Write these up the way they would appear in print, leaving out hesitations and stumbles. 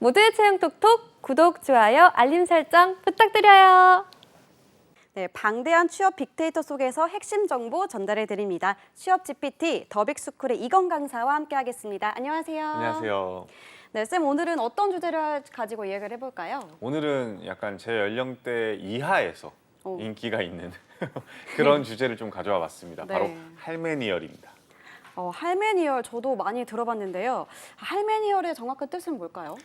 모두의 체형 톡톡 구독, 좋아요, 알림 설정 부탁드려요. 네, 방대한 취업 빅데이터 속에서 핵심 정보 전달해 드립니다. 취업 GPT 더빅스쿨의 이건 강사와 함께하겠습니다. 안녕하세요. 안녕하세요. 네, 쌤 오늘은 어떤 주제를 가지고 이야기를 해볼까요? 오늘은 약간 제 연령대 이하에서 오. 인기가 있는 그런 주제를 좀 가져와 봤습니다. 네. 바로 할메니얼입니다. 할메니얼 저도 많이 들어봤는데요. 할메니얼의 정확한 뜻은 뭘까요?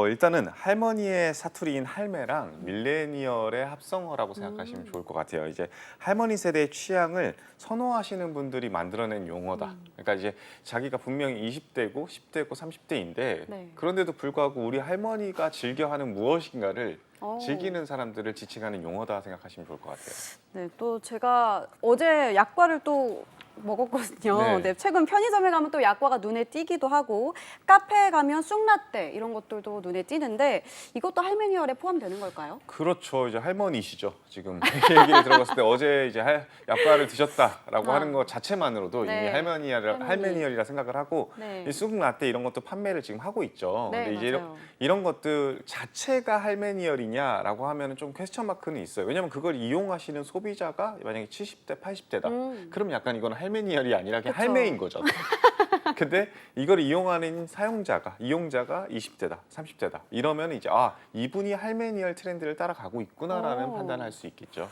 일단은 할머니의 사투리인 할매랑 밀레니얼의 합성어라고 생각하시면 좋을 것 같아요. 이제 할머니 세대의 취향을 선호하시는 분들이 만들어낸 용어다. 그러니까 이제 자기가 분명히 20대고 10대고 30대인데 네. 그런데도 불구하고 우리 할머니가 즐겨하는 무엇인가를 오. 즐기는 사람들을 지칭하는 용어다 생각하시면 좋을 것 같아요. 네, 또 제가 어제 약과를 또 먹었거든요. 네. 네, 최근 편의점에 가면 또 약과가 눈에 띄기도 하고 카페에 가면 쑥라떼 이런 것들도 눈에 띄는데 이것도 할메니얼에 포함되는 걸까요? 그렇죠. 이제 할머니시죠. 지금 이 얘기를 들어봤을 때 어제 이제 약과를 드셨다라고 아. 하는 것 자체만으로도 네. 이미 할메니얼이라 생각을 하고 네. 이 쑥라떼 이런 것도 판매를 지금 하고 있죠. 네, 근데 이제 맞아요. 이런 것들 자체가 할메니얼이냐라고 하면은 좀 퀘스천 마크는 있어요. 왜냐면 그걸 이용하시는 소비자가 만약에 70대, 80대다. 그럼 약간 이거는 할메니얼이 아니라 그냥 그쵸. 할매인 거죠. 근데 이걸 이용하는 이용자가 20대다, 30대다. 이러면 이제 이분이 할메니얼 트렌드를 따라가고 있구나라는 오. 판단을 할 수 있겠죠.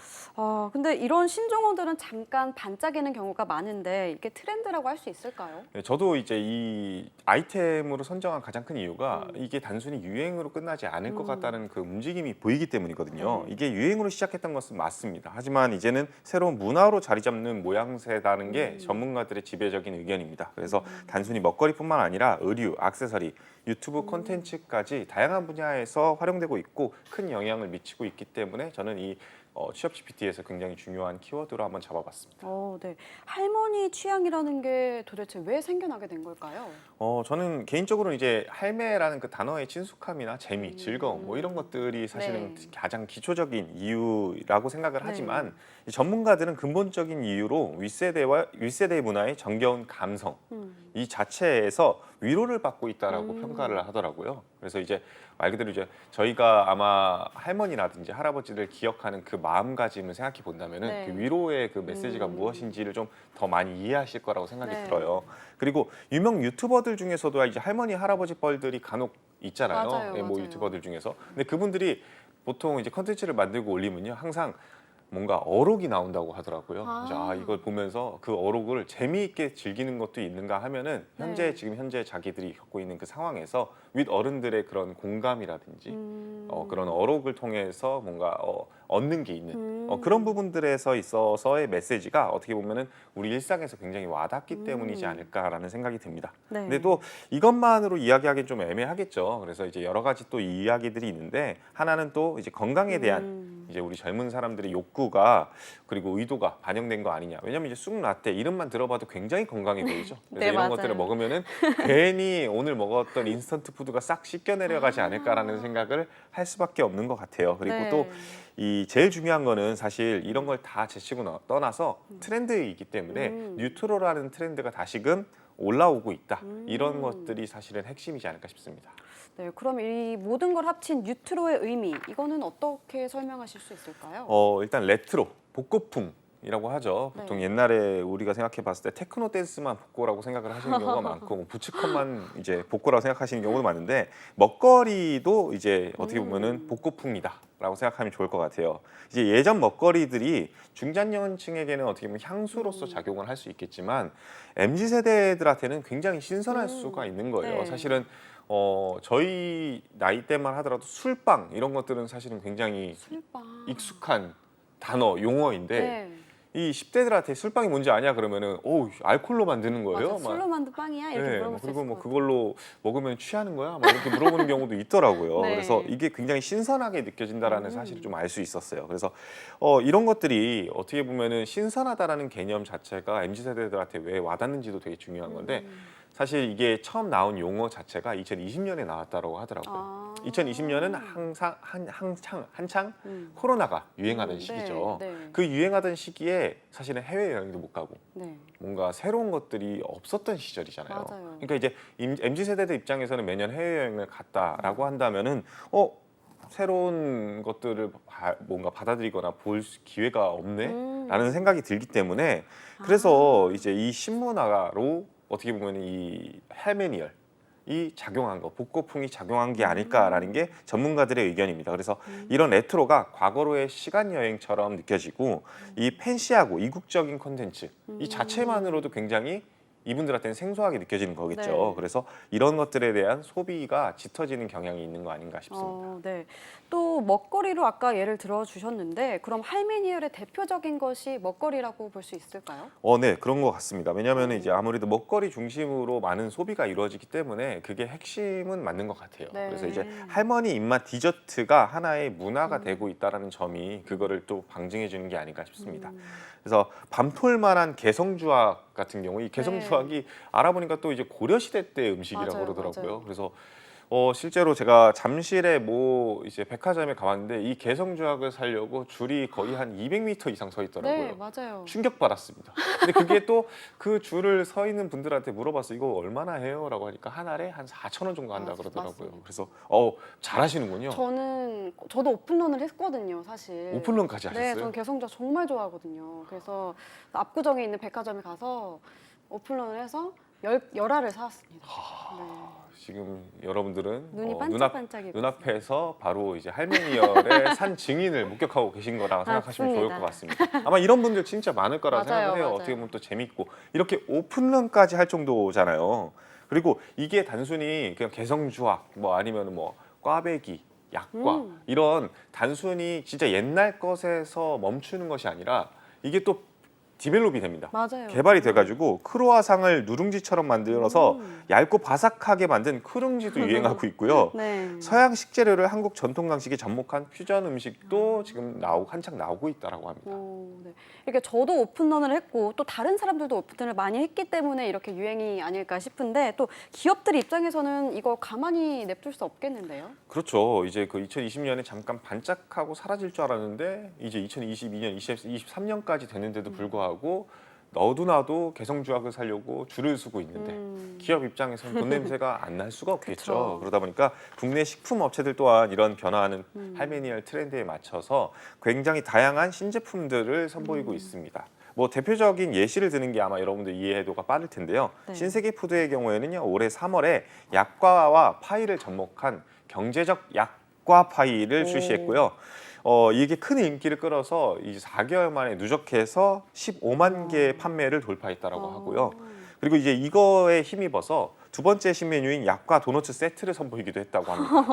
근데 이런 신종어들은 잠깐 반짝이는 경우가 많은데 이게 트렌드라고 할 수 있을까요? 네, 저도 이제 이 아이템으로 선정한 가장 큰 이유가 이게 단순히 유행으로 끝나지 않을 것 같다는 그 움직임이 보이기 때문이거든요. 네. 이게 유행으로 시작했던 것은 맞습니다. 하지만 이제는 새로운 문화로 자리 잡는 모양새라는 게 전문가들의 지배적인 의견입니다. 그래서 단순히 먹거리뿐만 아니라 의류, 액세서리, 유튜브 콘텐츠까지 다양한 분야에서 활용되고 있고 큰 영향을 미치고 있기 때문에 저는 이 취업 GPT에서 굉장히 중요한 키워드로 한번 잡아봤습니다. 네. 할머니 취향이라는 게 도대체 왜 생겨나게 된 걸까요? 저는 개인적으로 이제 할매라는 그 단어의 친숙함이나 재미, 즐거움 뭐 이런 것들이 사실은 네. 가장 기초적인 이유라고 생각을 네. 하지만 이 전문가들은 근본적인 이유로 윗세대의 문화의 정겨운 감성 이 자체에서 위로를 받고 있다라고 평가를 하더라고요. 그래서 이제 말 그대로 이제 저희가 아마 할머니라든지 할아버지를 기억하는 그 마음가짐을 생각해 본다면은 네. 그 위로의 그 메시지가 무엇인지를 좀 더 많이 이해하실 거라고 생각이 네. 들어요. 그리고 유명 유튜버들 중에서도 이제 할머니 할아버지 뻘들이 간혹 있잖아요. 맞아요, 뭐 맞아요. 유튜버들 중에서. 근데 그분들이 보통 이제 컨텐츠를 만들고 올리면요, 항상 뭔가 어록이 나온다고 하더라고요. 그래서 이걸 보면서 그 어록을 재미있게 즐기는 것도 있는가 하면은 네. 지금 현재 자기들이 겪고 있는 그 상황에서 윗 어른들의 그런 공감이라든지 그런 어록을 통해서 뭔가 얻는 게 있는 그런 부분들에서 있어서의 메시지가 어떻게 보면은 우리 일상에서 굉장히 와닿기 때문이지 않을까라는 생각이 듭니다. 네. 근데 또 이것만으로 이야기하기는 좀 애매하겠죠. 그래서 이제 여러 가지 또 이야기들이 있는데 하나는 또 이제 건강에 대한 이제 우리 젊은 사람들의 욕구가 그리고 의도가 반영된 거 아니냐. 왜냐면 이제 쑥라떼 이름만 들어봐도 굉장히 건강해 보이죠. 그래서 네, 이런 맞아요. 것들을 먹으면은 괜히 오늘 먹었던 인스턴트 푸드가 싹 씻겨 내려가지 않을까라는 생각을 할 수밖에 없는 것 같아요. 그리고 네. 또 이 제일 중요한 거는 사실 이런 걸 다 제치고 떠나서 트렌드이기 때문에 뉴트로라는 트렌드가 다시금 올라오고 있다. 이런 것들이 사실은 핵심이지 않을까 싶습니다. 네, 그럼 이 모든 걸 합친 뉴트로의 의미 이거는 어떻게 설명하실 수 있을까요? 일단 레트로, 복고풍이라고 하죠. 보통 네. 옛날에 우리가 생각해 봤을 때 테크노 댄스만 복고라고 생각을 하시는 경우가 많고 뭐 부츠컷만 이제 복고라고 생각하시는 경우도 많은데 먹거리도 이제 어떻게 보면은 복고풍이다라고 생각하면 좋을 것 같아요. 이제 예전 먹거리들이 중장년층에게는 어떻게 보면 향수로서 작용을 할 수 있겠지만 MZ 세대들한테는 굉장히 신선할 수가 있는 거예요. 네. 사실은 저희 나이 때만 하더라도 술빵 이런 것들은 사실은 굉장히 술빵. 익숙한 단어, 용어인데 네. 이 10대들한테 술빵이 뭔지 아냐 그러면은 알코올로 만드는 거예요. 맞아, 술로 만든 빵이야 이렇게 물어볼 수 그리고 있을 뭐 것 그걸로 먹으면 취하는 거야? 막 이렇게 물어보는 경우도 있더라고요. 네. 그래서 이게 굉장히 신선하게 느껴진다라는 사실을 좀 알 수 있었어요. 그래서 이런 것들이 어떻게 보면은 신선하다라는 개념 자체가 MZ 세대들한테 왜 와닿는지도 되게 중요한 건데 사실 이게 처음 나온 용어 자체가 2020년에 나왔다고 하더라고요. 아. 2020년은 한창 코로나가 유행하던 시기죠. 네. 그 유행하던 시기에 사실은 해외여행도 못 가고 네. 뭔가 새로운 것들이 없었던 시절이잖아요. 맞아요. 그러니까 이제 MZ 세대들 입장에서는 매년 해외여행을 갔다라고 한다면은 새로운 것들을 뭔가 받아들이거나 볼 기회가 없네라는 생각이 들기 때문에 그래서 이제 이 신문화로 어떻게 보면 이 할메니얼 이 작용한 거, 복고풍이 작용한 게 아닐까라는 게 전문가들의 의견입니다. 그래서 이런 레트로가 과거로의 시간 여행처럼 느껴지고 이 팬시하고 이국적인 콘텐츠 이 자체만으로도 굉장히 이분들한테는 생소하게 느껴지는 거겠죠. 네. 그래서 이런 것들에 대한 소비가 짙어지는 경향이 있는 거 아닌가 싶습니다. 네. 또 먹거리로 아까 예를 들어 주셨는데 그럼 할메니얼의 대표적인 것이 먹거리라고 볼 수 있을까요? 네, 그런 것 같습니다. 왜냐하면 이제 아무래도 먹거리 중심으로 많은 소비가 이루어지기 때문에 그게 핵심은 맞는 것 같아요. 네. 그래서 이제 할머니 입맛 디저트가 하나의 문화가 되고 있다라는 점이 그거를 또 방증해 주는 게 아닌가 싶습니다. 그래서 밤톨만한 개성주악 같은 경우 이 개성주악이 알아보니까 또 이제 고려 시대 때 음식이라고 맞아요, 그러더라고요. 맞아요. 그래서 실제로 제가 잠실에 이제 백화점에 가봤는데 이 개성주악을 사려고 줄이 거의 한 200m 이상 서 있더라고요. 네, 맞아요. 충격받았습니다. 근데 그게 또 그 줄을 서 있는 분들한테 물어봤어요. 이거 얼마나 해요? 라고 하니까 한 알에 한 4,000원 정도 한다 그러더라고요. 맞습니다. 그래서 잘하시는군요. 저도 오픈런을 했거든요, 사실. 오픈런까지 하셨어요? 네, 저는 개성주악 정말 좋아하거든요. 그래서 압구정에 있는 백화점에 가서 오픈런을 해서 열 알을 사왔습니다. 네. 지금 여러분들은 눈이 반짝반짝이고 눈앞에서 바로 이제 할메니얼의 산 증인을 목격하고 계신 거라고 생각하시면 좋을 것 맞습니다. 같습니다. 아마 이런 분들 진짜 많을 거라고 맞아요, 생각을 해요. 맞아요. 어떻게 보면 또 재밌고 이렇게 오픈런까지 할 정도잖아요. 그리고 이게 단순히 그냥 개성주악 아니면 꽈배기 약과 이런 단순히 진짜 옛날 것에서 멈추는 것이 아니라 이게 또 디벨롭이 됩니다. 맞아요. 개발이 돼가지고 크로아상을 누룽지처럼 만들어서 얇고 바삭하게 만든 크룽지도 유행하고 있고요. 네. 서양 식재료를 한국 전통 방식에 접목한 퓨전 음식도 지금 한창 나오고 있다라고 합니다. 네. 이렇게 저도 오픈런을 했고 또 다른 사람들도 오픈런을 많이 했기 때문에 이렇게 유행이 아닐까 싶은데 또 기업들 입장에서는 이거 가만히 냅둘 수 없겠는데요. 그렇죠. 이제 그 2020년에 잠깐 반짝하고 사라질 줄 알았는데 이제 2022년, 2023년까지 됐는데도 불구하고 너도 나도 개성주악을 사려고 줄을 서고 있는데 기업 입장에서는 돈 냄새가 안 날 수가 없겠죠. 그쵸. 그러다 보니까 국내 식품 업체들 또한 이런 변화하는 할메니얼 트렌드에 맞춰서 굉장히 다양한 신제품들을 선보이고 있습니다. 대표적인 예시를 드는 게 아마 여러분들 이해도가 빠를 텐데요. 네. 신세계 푸드의 경우에는요, 올해 3월에 약과와 파이를 접목한 경제적 약과 파이를 출시했고요. 이게 큰 인기를 끌어서 이제 4개월 만에 누적해서 15만 개 판매를 돌파했다라고 하고요. 그리고 이제 이거에 힘입어서 두 번째 신메뉴인 약과 도너츠 세트를 선보이기도 했다고 합니다.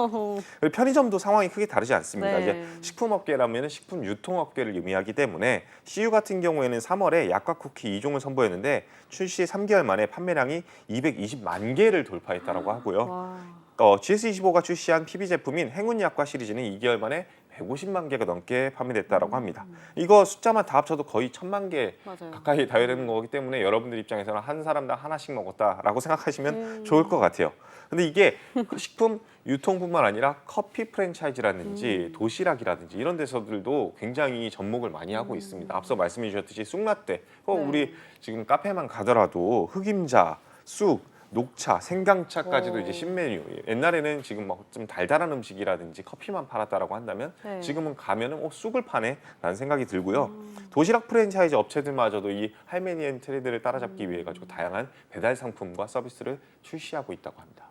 그리고 편의점도 상황이 크게 다르지 않습니다. 네. 이제 식품업계라면 식품 유통업계를 의미하기 때문에 CU 같은 경우에는 3월에 약과 쿠키 2종을 선보였는데 출시 3개월 만에 판매량이 220만 개를 돌파했다라고 하고요. GS25가 출시한 PB 제품인 행운 약과 시리즈는 2개월 만에 150만 개가 넘게 판매됐다라고 합니다. 이거 숫자만 다 합쳐도 거의 1,000만 개 맞아요. 가까이 다이되는 거기 때문에 여러분들 입장에서는 한 사람당 하나씩 먹었다라고 생각하시면 좋을 것 같아요. 근데 이게 식품 유통뿐만 아니라 커피 프랜차이즈라든지 도시락이라든지 이런 데서들도 굉장히 접목을 많이 하고 있습니다. 앞서 말씀해 주셨듯이 쑥라떼, 우리 지금 카페만 가더라도 흑임자, 쑥, 녹차, 생강차까지도 이제 신메뉴. 옛날에는 지금 좀 달달한 음식이라든지 커피만 팔았다라고 한다면 네. 지금은 가면은 쑥을 파네라는 생각이 들고요. 도시락 프랜차이즈 업체들마저도 이 할메니얼 트렌드를 따라잡기 위해 가지고 다양한 배달 상품과 서비스를 출시하고 있다고 합니다.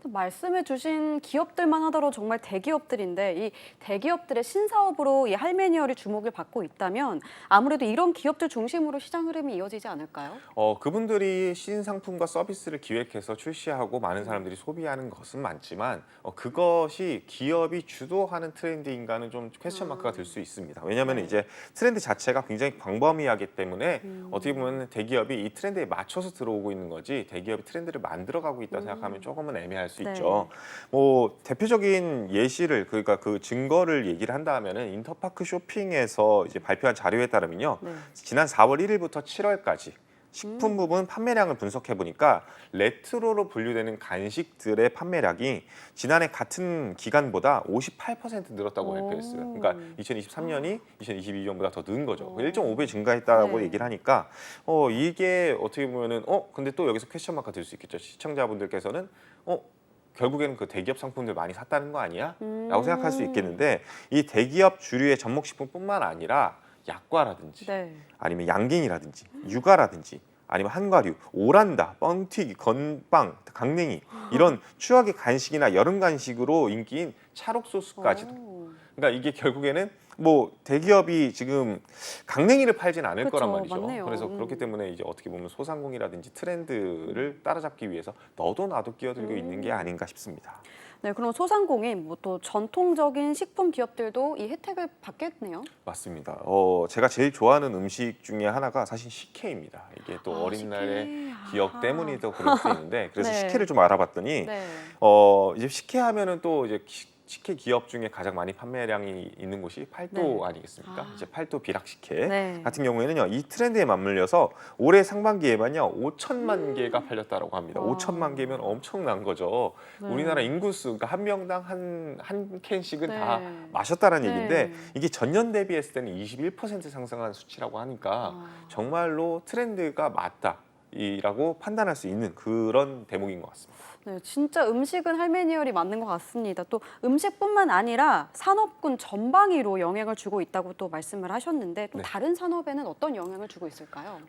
말씀해 주신 기업들만 하더라도 정말 대기업들인데 이 대기업들의 신사업으로 이 할메니얼이 주목을 받고 있다면 아무래도 이런 기업들 중심으로 시장 흐름이 이어지지 않을까요? 그분들이 신상품과 서비스를 기획해서 출시하고 많은 사람들이 소비하는 것은 많지만 그것이 기업이 주도하는 트렌드인가는 좀 퀘스천 마크가 될 수 있습니다. 왜냐하면 이제 트렌드 자체가 굉장히 광범위하기 때문에 어떻게 보면 대기업이 이 트렌드에 맞춰서 들어오고 있는 거지 대기업이 트렌드를 만들어가고 있다 생각하면 조금은 애매할 수 있죠. 대표적인 예시를 그러니까 그 증거를 얘기를 한다면은 인터파크 쇼핑에서 이제 발표한 자료에 따르면요. 지난 4월 1일부터 7월까지 식품 부분 판매량을 분석해 보니까 레트로로 분류되는 간식들의 판매량이 지난해 같은 기간보다 58% 늘었다고 발표했어요. 그러니까 2023년이 2022년보다 더 는 거죠. 1.5배 증가했다고 네. 얘기를 하니까 이게 어떻게 보면은 근데 또 여기서 퀘스천 마크가 들 수 있겠죠. 시청자분들께서는 결국에는 그 대기업 상품들 많이 샀다는 거 아니야? 라고 생각할 수 있겠는데 이 대기업 주류의 접목식품뿐만 아니라 약과라든지 네. 아니면 양갱이라든지 육아라든지 아니면 한과류, 오란다, 뻥튀기, 건빵, 강냉이 이런 추억의 간식이나 여름 간식으로 인기인 찰옥 소스까지도. 오. 그러니까 이게 결국에는 뭐 대기업이 지금 강냉이를 팔진 않을 그쵸, 거란 말이죠. 맞네요. 그래서 그렇기 때문에 이제 어떻게 보면 소상공이라든지 트렌드를 따라잡기 위해서 너도 나도 끼어들고 있는 게 아닌가 싶습니다. 네, 그럼 소상공인, 뭐 또 전통적인 식품 기업들도 이 혜택을 받겠네요. 맞습니다. 제가 제일 좋아하는 음식 중에 하나가 사실 식혜입니다. 이게 또 어린 식혜. 날의 기억 때문이도 그럴 수 있는데 그래서 네. 식혜를 좀 알아봤더니 네. 이제 식혜 하면은 또 이제 식혜 기업 중에 가장 많이 판매량이 있는 곳이 팔도 네. 아니겠습니까? 이제 팔도 비락 식혜 네. 같은 경우에는요 이 트렌드에 맞물려서 올해 상반기에만요 5천만 개가 팔렸다라고 합니다. 와. 5천만 개면 엄청난 거죠. 네. 우리나라 인구수 그러니까 한 명당 한 캔씩은 네. 다 마셨다는 네. 얘기인데 이게 전년 대비했을 때는 21% 상승한 수치라고 하니까 정말로 트렌드가 맞다라고 판단할 수 있는 그런 대목인 것 같습니다. 네, 진짜 음식은 할메니얼이 맞는 것 같습니다. 또 음식뿐만 아니라 산업군 전방위로 영향을 주고 있다고 또 말씀을 하셨는데 또 네. 다른 산업에는 어떤 영향을 주고 있을까요?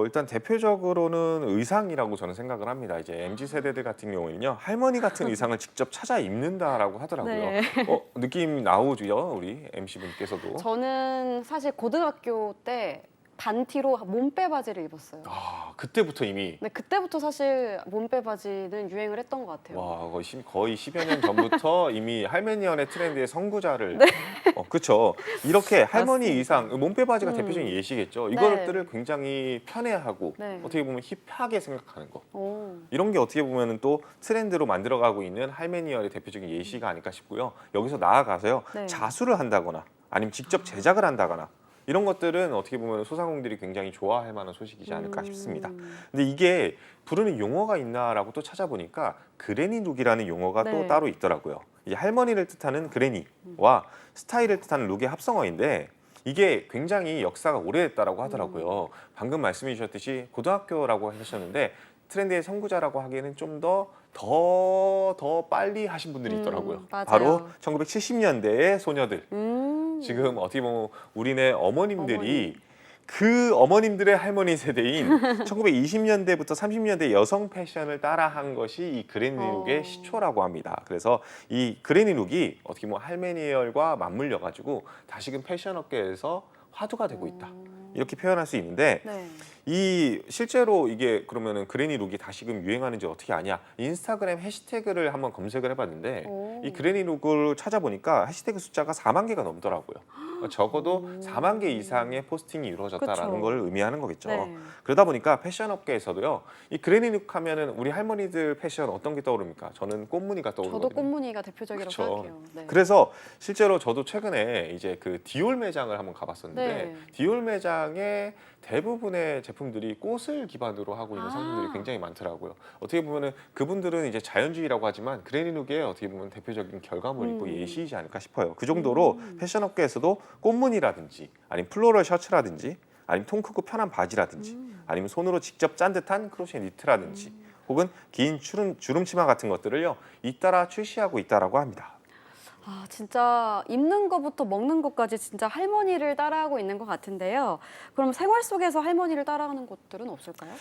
일단 대표적으로는 의상이라고 저는 생각을 합니다. 이제 MZ 세대들 같은 경우에는요 할머니 같은 의상을 직접 찾아 입는다라고 하더라고요. 네. 느낌 나오죠, 우리 MC 분께서도. 저는 사실 고등학교 때 반티로 몸빼 바지를 입었어요. 그때부터 이미 네, 그때부터 사실 몸빼 바지는 유행을 했던 것 같아요. 와 거의 10여 년 전부터 이미 할머니언의 트렌드의 선구자를 네. 그렇죠. 이렇게 할머니 맞습니다. 의상 몸빼 바지가 음. 대표적인 예시겠죠. 네. 이것들을 굉장히 편애하고 네. 어떻게 보면 힙하게 생각하는 거. 오. 이런 게 어떻게 보면은 또 트렌드로 만들어가고 있는 할메니얼의 대표적인 예시가 아닐까 싶고요. 여기서 나아가서요 네. 자수를 한다거나 아니면 직접 제작을 한다거나 이런 것들은 어떻게 보면 소상공인들이 굉장히 좋아할 만한 소식이지 않을까 싶습니다. 근데 이게 부르는 용어가 있나라고 또 찾아보니까 그레니룩이라는 용어가 또 네. 따로 있더라고요. 이제 할머니를 뜻하는 그레니와 스타일을 뜻하는 룩의 합성어인데 이게 굉장히 역사가 오래됐다라고 하더라고요. 방금 말씀해 주셨듯이 고등학교라고 하셨는데 트렌드의 선구자라고 하기에는 좀 더 빨리 하신 분들이 있더라고요. 맞아요. 바로 1970년대의 소녀들. 지금 어떻게 보면 우리네 어머님들이 어머니. 그 어머님들의 할머니 세대인 1920년대부터 30년대 여성 패션을 따라한 것이 이 그레니룩의 시초라고 합니다. 그래서 이 그레니룩이 어떻게 보면 할메니얼과 맞물려 가지고 다시금 패션 업계에서 화두가 되고 있다. 이렇게 표현할 수 있는데 네. 이 실제로 이게 그러면은 그레니룩이 다시금 유행하는지 어떻게 아냐? 인스타그램 해시태그를 한번 검색을 해봤는데 오. 이 그레니룩을 찾아보니까 해시태그 숫자가 4만 개가 넘더라고요. 적어도 4만 개 이상의 포스팅이 이루어졌다라는 그쵸. 걸 의미하는 거겠죠. 네. 그러다 보니까 패션 업계에서도요. 이 그레니룩 하면은 우리 할머니들 패션 어떤 게 떠오릅니까? 저는 꽃무늬가 떠오르거든요. 저도 꽃무늬가 대표적이라고 그쵸. 생각해요. 네. 그래서 실제로 저도 최근에 이제 그 디올 매장을 한번 가봤었는데 네. 디올 매장에 대부분의 제품들이 꽃을 기반으로 하고 있는 상품들이 굉장히 많더라고요. 어떻게 보면은 그분들은 이제 자연주의라고 하지만 그레니룩의 어떻게 보면 대표적인 결과물이고 예시이지 않을까 싶어요. 그 정도로 패션 업계에서도 꽃무늬라든지 아니면 플로럴 셔츠라든지 아니면 통 크고 편한 바지라든지 아니면 손으로 직접 짠 듯한 크로셰 니트라든지 혹은 긴 주름치마 같은 것들을요 잇따라 출시하고 있다라고 합니다. 진짜 입는 것부터 먹는 것까지 진짜 할머니를 따라하고 있는 것 같은데요. 그럼 생활 속에서 할머니를 따라하는 것들은 없을까요?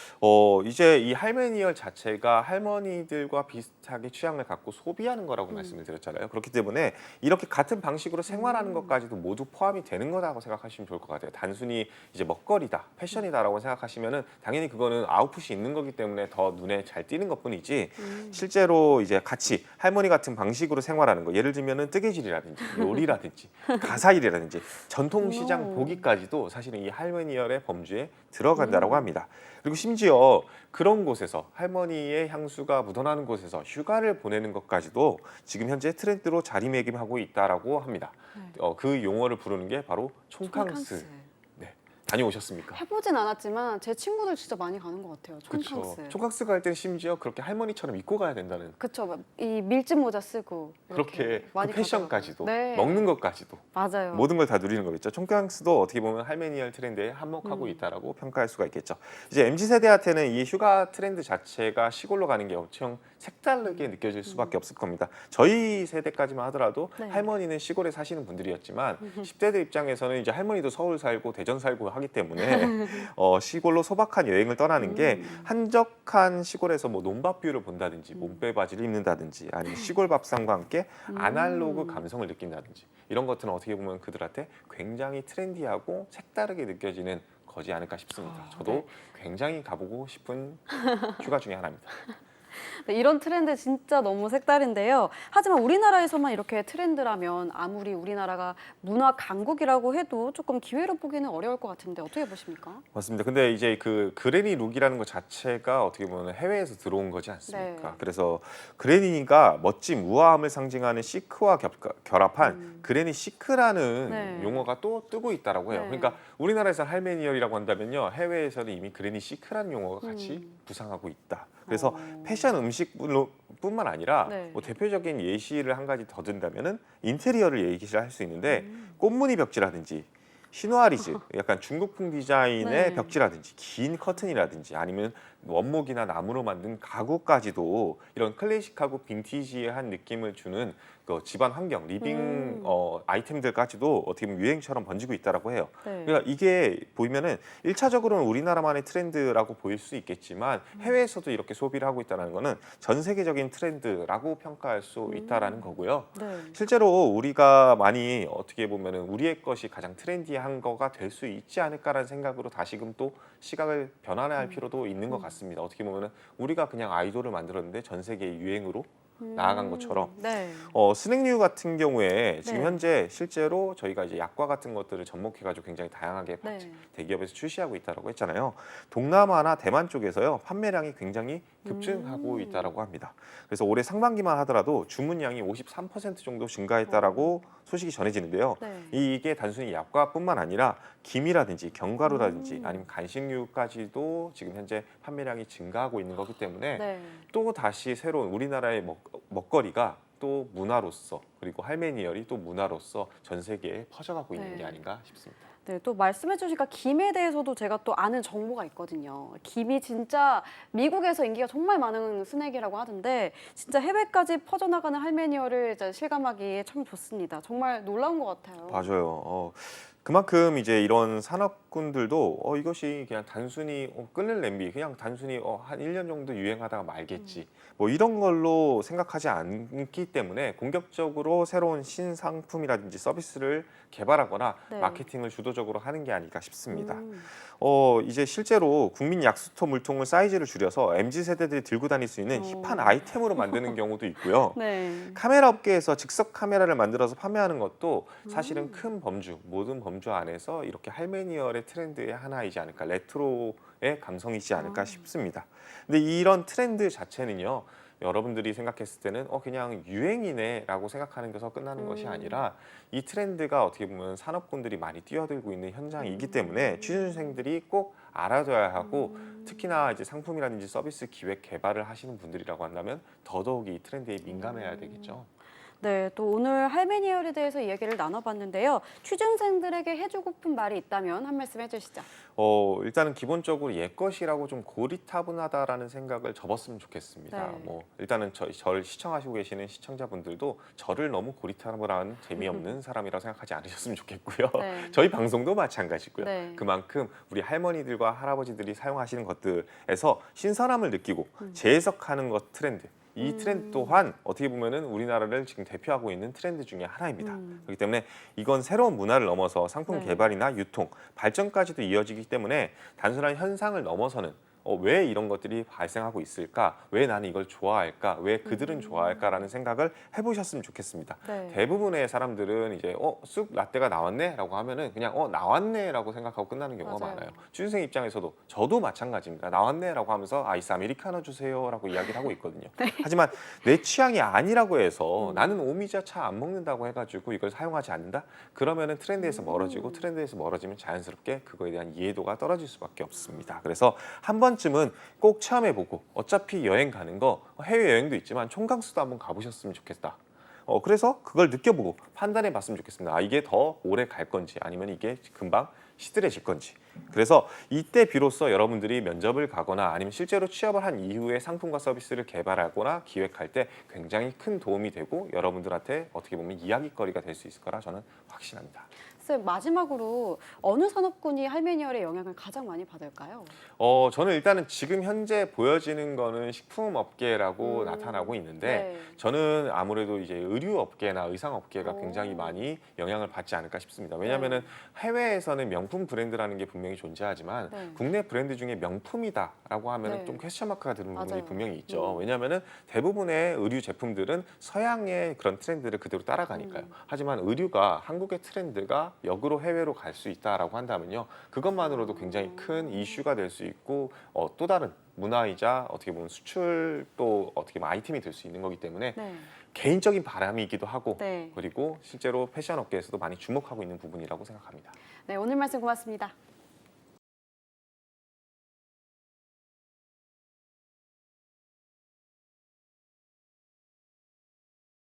이제 이 할메니얼 자체가 할머니들과 비슷하게 취향을 갖고 소비하는 거라고 말씀을 드렸잖아요. 그렇기 때문에 이렇게 같은 방식으로 생활하는 것까지도 모두 포함이 되는 거라고 생각하시면 좋을 것 같아요. 단순히 이제 먹거리다, 패션이다라고 생각하시면은 당연히 그거는 아웃풋이 있는 거기 때문에 더 눈에 잘 띄는 것뿐이지 실제로 이제 같이 할머니 같은 방식으로 생활하는 거 예를 들면은 뜨개질이라든지 요리라든지 가사일이라든지 전통시장 보기까지도 사실은 이 할메니얼의 범주에 들어간다라고 합니다. 그리고 심지어 그런 곳에서 할머니의 향수가 묻어나는 곳에서 휴가를 보내는 것까지도 지금 현재 트렌드로 자리매김하고 있다라고 합니다. 그 용어를 부르는 게 바로 촌캉스. 다녀오셨습니까? 해보진 않았지만 제 친구들 진짜 많이 가는 것 같아요. 그렇죠. 촌캉스. 촌캉스 갈 때는 심지어 그렇게 할머니처럼 입고 가야 된다는 그쵸. 이 밀짚 모자 쓰고 이렇게 그렇게 그 많이 패션까지도 가더라고요. 네. 먹는 것까지도 맞아요. 모든 걸 다 누리는 거겠죠. 촌캉스도 어떻게 보면 할메니얼 트렌드에 한몫하고 있다라고 평가할 수가 있겠죠. 이제 MZ 세대한테는 이 휴가 트렌드 자체가 시골로 가는 게 엄청 색다르게 느껴질 수밖에 없을 겁니다. 저희 세대까지만 하더라도 네. 할머니는 시골에 사시는 분들이었지만 10대들 입장에서는 이제 할머니도 서울 살고 대전 살고 하기 때문에 시골로 소박한 여행을 떠나는 게 한적한 시골에서 뭐 논밭뷰를 본다든지 몸빼바지를 입는다든지 아니면 시골 밥상과 함께 아날로그 감성을 느낀다든지 이런 것들은 어떻게 보면 그들한테 굉장히 트렌디하고 색다르게 느껴지는 거지 않을까 싶습니다. 저도 네. 굉장히 가보고 싶은 휴가 중에 하나입니다. 네, 이런 트렌드 진짜 너무 색다른데요. 하지만 우리나라에서만 이렇게 트렌드라면 아무리 우리나라가 문화 강국이라고 해도 조금 기회로 보기는 어려울 것 같은데 어떻게 보십니까? 맞습니다. 근데 이제 그 그레니 룩이라는 것 자체가 어떻게 보면 해외에서 들어온 거지 않습니까? 네. 그래서 그레니가 멋진 우아함을 상징하는 시크와 결합한 그레니 시크라는 네. 용어가 또 뜨고 있다라고 해요. 네. 그러니까 우리나라에서 할메니얼이라고 한다면요, 해외에서는 이미 그레니 시크라는 용어가 같이 부상하고 있다. 그래서 패션 음식뿐만 아니라 네. 뭐 대표적인 예시를 한 가지 더 든다면은 인테리어를 얘기를 할 수 있는데 꽃무늬 벽지라든지 시누아리즈, 약간 중국풍 디자인의 네. 벽지라든지 긴 커튼이라든지 아니면 원목이나 나무로 만든 가구까지도 이런 클래식하고 빈티지한 느낌을 주는 그 집안 환경, 리빙 아이템들까지도 어떻게 보면 유행처럼 번지고 있다라고 해요. 네. 그러니까 이게 보면은 1차적으로는 우리나라만의 트렌드라고 보일 수 있겠지만 해외에서도 이렇게 소비를 하고 있다는 거는 전 세계적인 트렌드라고 평가할 수 있다라는 거고요. 네. 실제로 우리가 많이 어떻게 보면은 우리의 것이 가장 트렌디한 거가 될 수 있지 않을까라는 생각으로 다시금 또 시각을 변환할 필요도 있는 것 같습니다. 어떻게 보면은 우리가 그냥 아이돌을 만들었는데 전 세계 유행으로 나아간 것처럼 네. 스낵류 같은 경우에 지금 네. 현재 실제로 저희가 이제 약과 같은 것들을 접목해가지고 굉장히 다양하게 네. 대기업에서 출시하고 있다라고 했잖아요. 동남아나 대만 쪽에서요 판매량이 굉장히 급증하고 있다라고 합니다. 그래서 올해 상반기만 하더라도 주문량이 53% 정도 증가했다라고 소식이 전해지는데요. 네. 이게 단순히 약과뿐만 아니라 김이라든지 견과류라든지 아니면 간식류까지도 지금 현재 판매량이 증가하고 있는 거기 때문에 네. 또 다시 새로운 우리나라의 먹거리가 또 문화로서 그리고 할메니얼이 또 문화로서 전 세계에 퍼져가고 있는 네. 게 아닌가 싶습니다. 네, 또 말씀해 주시니까 김에 대해서도 제가 또 아는 정보가 있거든요. 김이 진짜 미국에서 인기가 정말 많은 스낵이라고 하던데 진짜 해외까지 퍼져나가는 할메니얼을 이제 실감하기에 참 좋습니다. 정말 놀라운 것 같아요. 맞아요. 그만큼 이제 이런 산업군들도 이것이 그냥 단순히 끓는 냄비 그냥 단순히 한 1년 정도 유행하다가 말겠지 뭐 이런 걸로 생각하지 않기 때문에 공격적으로 새로운 신상품이라든지 서비스를 개발하거나 네. 마케팅을 주도적으로 하는 게 아닐까 싶습니다. 이제 실제로 국민 약수터 물통을 사이즈를 줄여서 MZ 세대들이 들고 다닐 수 있는 힙한 아이템으로 만드는 경우도 있고요. 네. 카메라 업계에서 즉석 카메라를 만들어서 판매하는 것도 사실은 큰 범주, 모든 범주 안에서 이렇게 할메니얼의 트렌드의 하나이지 않을까, 레트로의 감성이지 않을까 싶습니다. 근데 이런 트렌드 자체는요, 여러분들이 생각했을 때는 그냥 유행이네라고 생각하는 것에서 끝나는 것이 아니라 이 트렌드가 어떻게 보면 산업군들이 많이 뛰어들고 있는 현장이기 때문에 취준생들이 꼭 알아둬야 하고 특히나 이제 상품이라든지 서비스 기획 개발을 하시는 분들이라고 한다면 더더욱 이 트렌드에 민감해야 되겠죠. 네, 또 오늘 할메니얼에 대해서 이야기를 나눠봤는데요. 취준생들에게 해주고픈 말이 있다면 한 말씀 해주시죠. 일단은 기본적으로 옛것이라고 좀 고리타분하다라는 생각을 접었으면 좋겠습니다. 네. 뭐 일단은 저를 시청하시고 계시는 시청자분들도 저를 너무 고리타분한 재미없는 사람이라고 생각하지 않으셨으면 좋겠고요. 네. 저희 방송도 마찬가지고요. 네. 그만큼 우리 할머니들과 할아버지들이 사용하시는 것들에서 신선함을 느끼고 재해석하는 것 트렌드. 이 트렌드 또한 어떻게 보면은 우리나라를 지금 대표하고 있는 트렌드 중에 하나입니다. 그렇기 때문에 이건 새로운 문화를 넘어서 상품 네. 개발이나 유통, 발전까지도 이어지기 때문에 단순한 현상을 넘어서는 왜 이런 것들이 발생하고 있을까? 왜 나는 이걸 좋아할까? 왜 그들은 좋아할까라는 생각을 해보셨으면 좋겠습니다. 네. 대부분의 사람들은 이제 쑥 라떼가 나왔네라고 하면은 그냥 나왔네라고 생각하고 끝나는 경우가 맞아요. 많아요. 취준생 입장에서도 저도 마찬가지입니다. 나왔네라고 하면서 아이스 아메리카노 주세요라고 이야기를 하고 있거든요. 하지만 내 취향이 아니라고 해서 나는 오미자 차 안 먹는다고 해가지고 이걸 사용하지 않는다? 그러면은 트렌드에서 멀어지고 트렌드에서 멀어지면 자연스럽게 그거에 대한 이해도가 떨어질 수밖에 없습니다. 그래서 한 번쯤은 꼭 체험해보고 어차피 여행 가는 거 해외 여행도 있지만 총강수도 한번 가보셨으면 좋겠다. 그래서 그걸 느껴보고 판단해 봤으면 좋겠습니다. 이게 더 오래 갈 건지 아니면 이게 금방 시들해질 건지. 그래서 이때 비로소 여러분들이 면접을 가거나 아니면 실제로 취업을 한 이후에 상품과 서비스를 개발하거나 기획할 때 굉장히 큰 도움이 되고 여러분들한테 어떻게 보면 이야기거리가 될 수 있을 거라 저는 확신합니다. 쌤, 마지막으로 어느 산업군이 할메니얼의 영향을 가장 많이 받을까요? 저는 일단은 지금 현재 보여지는 거는 식품업계라고 나타나고 있는데 네. 저는 아무래도 이제 의류업계나 의상업계가 오. 굉장히 많이 영향을 받지 않을까 싶습니다. 왜냐하면은 해외에서는 명품 브랜드라는 게 분명히 존재하지만 네. 국내 브랜드 중에 명품이다라고 하면은 네. 좀 퀘스천 마크가 드는 부분이 맞아요. 분명히 있죠. 왜냐하면은 대부분의 의류 제품들은 서양의 그런 트렌드를 그대로 따라가니까요. 하지만 의류가 한국의 트렌드가 역으로 해외로 갈 수 있다라고 한다면요. 그것만으로도 굉장히 큰 이슈가 될 수 있고 또 다른 문화이자 어떻게 보면 수출도 어떻게 보면 아이템이 될 수 있는 거기 때문에 네. 개인적인 바람이기도 하고 네. 그리고 실제로 패션 업계에서도 많이 주목하고 있는 부분이라고 생각합니다. 네, 오늘 말씀 고맙습니다.